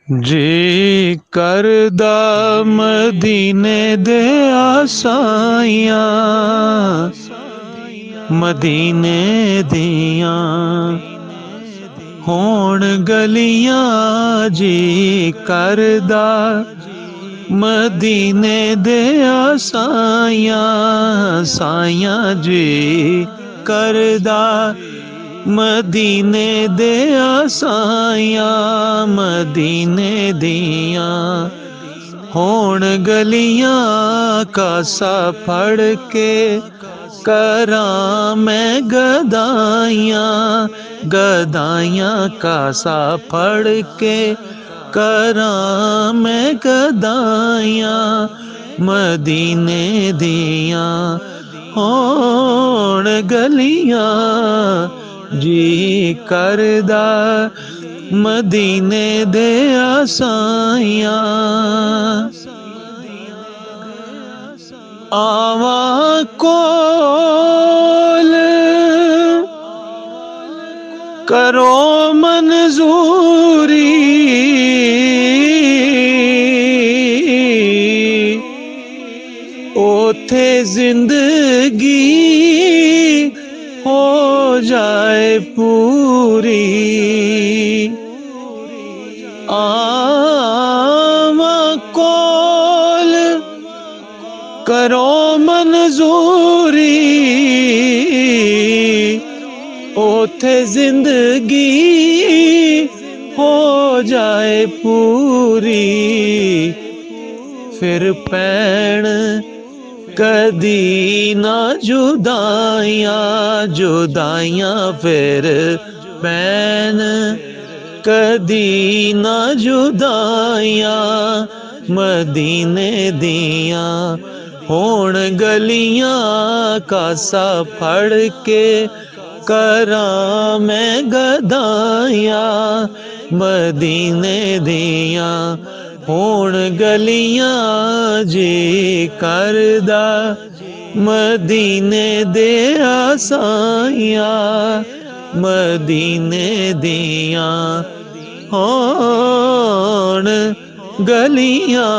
जी करदा मदीने दे आसाइयां, मदीने दियां होण गलियां। जी करदा मदीने दे आसाइयां, साइयां जी करदा मदीने दे आसाइयां, मदीने दियां होण गलियां। कासा फड़ के करां मैं गदाइयां, गदाइयां कासा फड़ के करां मैं गदाइयां, मदीने दियां होण गलियां। जी करदा मदीने दे आसाइयां, आवां कोल करो मंजूरी, ओथे जिंदगी हो जाए पूरी। आवां कोल करो मंजूरी, ओथे जिंदगी हो जाए पूरी। फिर पैण कदी ना जुदाइयां, जुदाइयां फिर पैन कदी ना जुदाइयां, मदीने दियां होण गलियां। कासा फड़ के करां मैं गदाइयां, मदीने दियां होण गलियां। जी करदा मदीने दे आसाइयां, मदीने दियां होण गलियां।